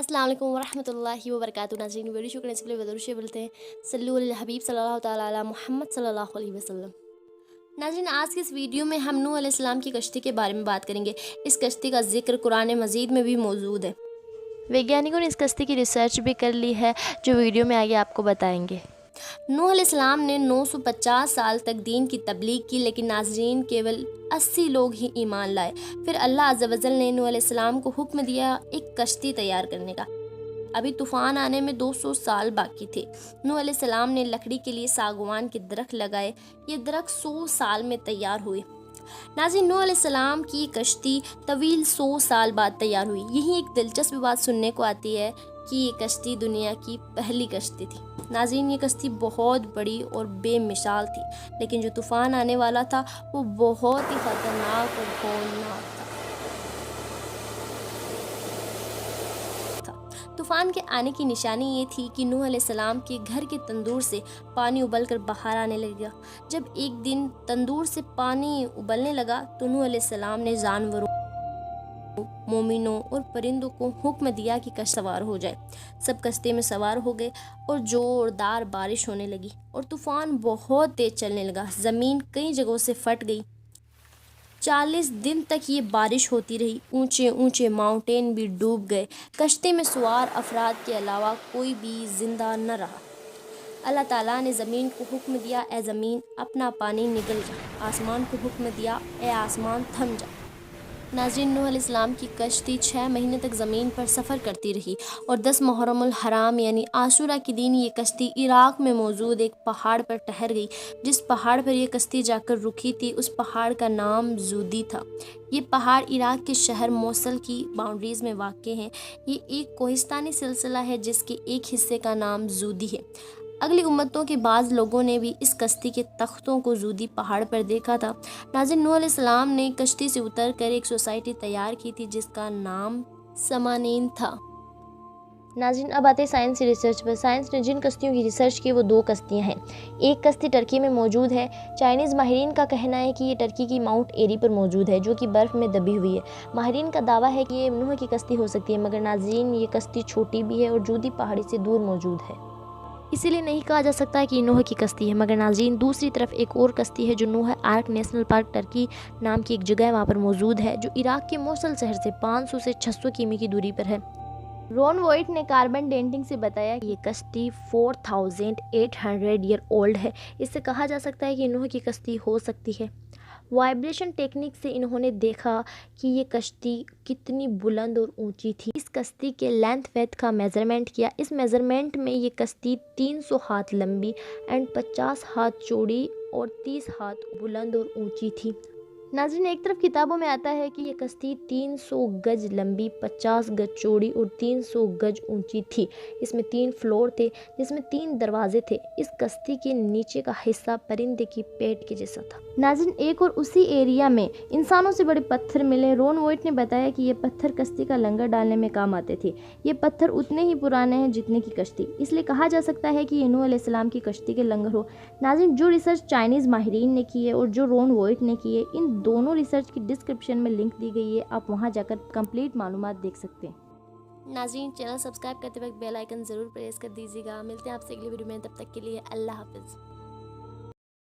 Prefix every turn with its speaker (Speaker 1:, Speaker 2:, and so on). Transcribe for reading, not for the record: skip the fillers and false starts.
Speaker 1: السلام علیکم ورحمۃ اللہ وبرکاتہ. ناظرین ویڈیو شروع کرنے سے پہلے ودروشی بولتے ہیں صلو علی الحبیب صلی اللہ تعالیٰ علی محمد صلی اللہ علیہ وسلم. ناظرین آج کی اس ویڈیو میں ہم نوح علیہ السلام کی کشتی کے بارے میں بات کریں گے. اس کشتی کا ذکر قرآن مجید میں بھی موجود ہے. ویگیانکوں نے اس کشتی کی ریسرچ بھی کر لی ہے جو ویڈیو میں آگے آپ کو بتائیں گے. نوح علیہ السلام نے 950 سال تک دین کی تبلیغ کی لیکن ناظرین کیول 80 لوگ ہی ایمان لائے. پھر اللہ عز و جل نے نوح علیہ السلام کو حکم دیا ایک کشتی تیار کرنے کا. ابھی طوفان آنے میں 200 سال باقی تھے. نوح علیہ السلام نے لکڑی کے لیے ساگوان کے درخت لگائے. یہ درخت 100 سال میں تیار ہوئے. ناظرین نوح علیہ السلام کی کشتی طویل 100 سال بعد تیار ہوئی. یہی ایک دلچسپ بات سننے کو آتی ہے کہ یہ کشتی دنیا کی پہلی کشتی تھی. ناظرین یہ کشتی بہت بڑی اور بے مثال تھی لیکن جو طوفان آنے والا تھا وہ بہت ہی خطرناک اور ہولناک تھا. طوفان کے آنے کی نشانی یہ تھی کہ نوح علیہ السلام کے گھر کے تندور سے پانی ابل کر باہر آنے لگا. جب ایک دن تندور سے پانی ابلنے لگا تو نوح علیہ السلام نے جانوروں، مومنوں اور پرندوں کو حکم دیا کہ کشتی سوار ہو جائے. سب کشتی میں سوار ہو گئے اور زوردار بارش ہونے لگی اور طوفان بہت تیز چلنے لگا. زمین کئی جگہوں سے پھٹ گئی. 40 دن تک یہ بارش ہوتی رہی. اونچے اونچے ماؤنٹین بھی ڈوب گئے. کشتی میں سوار افراد کے علاوہ کوئی بھی زندہ نہ رہا. اللہ تعالیٰ نے زمین کو حکم دیا اے زمین اپنا پانی نگل جا. آسمان کو حکم دیا اے آسمان تھم جا. ناظرین نوح علیہ السلام کی کشتی 6 مہینے تک زمین پر سفر کرتی رہی اور 10 محرم الحرام یعنی عاشورہ کے دن یہ کشتی عراق میں موجود ایک پہاڑ پر ٹھہر گئی. جس پہاڑ پر یہ کشتی جا کر رکی تھی اس پہاڑ کا نام زودی تھا. یہ پہاڑ عراق کے شہر موصل کی باؤنڈریز میں واقع ہیں. یہ ایک کوہستانی سلسلہ ہے جس کے ایک حصے کا نام زودی ہے. اگلی امتوں کے بعض لوگوں نے بھی اس کشتی کے تختوں کو زودی پہاڑ پر دیکھا تھا. ناظرین نوح علیہ السلام نے کشتی سے اتر کر ایک سوسائٹی تیار کی تھی جس کا نام سمانین تھا. ناظرین اب آتے ہیں سائنس کی ریسرچ پر. سائنس نے جن کشتیوں کی ریسرچ کی وہ 2 کشتیاں ہیں. ایک کشتی ٹرکی میں موجود ہے. چائنیز ماہرین کا کہنا ہے کہ یہ ٹرکی کی ماؤنٹ ایری پر موجود ہے جو کہ برف میں دبی ہوئی ہے. ماہرین کا دعویٰ ہے کہ یہ نوح کی کشتی ہو سکتی ہے مگر ناظرین یہ کشتی چھوٹی بھی ہے اور زودی پہاڑی سے دور موجود ہے اسی لیے نہیں کہا جا سکتا کہ یہ نوح کی کشتی ہے. مگر ناظرین دوسری طرف ایک اور کشتی ہے جو نوح آرک نیشنل پارک ٹرکی نام کی ایک جگہ ہے وہاں پر موجود ہے جو عراق کے موصل شہر سے 500 سے 600 کیمی کی دوری پر ہے. رون وائٹ نے کاربن ڈیٹنگ سے بتایا کہ یہ کشتی 4800 ایئر اولڈ ہے. اس سے کہا جا سکتا ہے کہ نوح کی کشتی ہو سکتی ہے. وائبریشن ٹیکنیک سے انہوں نے دیکھا کہ یہ کشتی کتنی بلند اور اونچی تھی. اس کشتی کے لینتھ ویڈتھ کا میجرمنٹ کیا. اس میجرمنٹ میں یہ کشتی 300 ہاتھ لمبی اینڈ 50 ہاتھ چوڑی اور 30 ہاتھ بلند اور اونچی تھی. ناظرین ایک طرف کتابوں میں آتا ہے کہ یہ کشتی 300 گج لمبی، 50 گج چوڑی اور 300 گج اونچی تھی. اس میں 3 فلور تھے جس میں 3 دروازے تھے. اس کشتی کے نیچے کا حصہ پرندے کی پیٹ کے جیسا تھا. ناظرین ایک اور اسی ایریا میں انسانوں سے بڑے پتھر ملے. رون وائٹ نے بتایا کہ یہ پتھر کشتی کا لنگر ڈالنے میں کام آتے تھے. یہ پتھر اتنے ہی پرانے ہیں جتنے کی کشتی. اس لیے کہا جا سکتا ہے کہ یہ نوح علیہ السلام کی کشتی کے لنگر ہو. ناظرین جو ریسرچ چائنیز ماہرین نے کی ہے اور جو رون وائٹ نے کی ہے ان دونوں ریسرچ کی ڈسکرپشن میں لنک دی گئی ہے. آپ وہاں جا کر کمپلیٹ معلومات دیکھ سکتے ہیں. ناظرین چینل سبسکرائب کرتے وقت بیل آئیکن ضرور پریس کر دیجیے گا. ملتے ہیں آپ سے اگلی ویڈیو میں. تب تک کے لیے اللہ حافظ.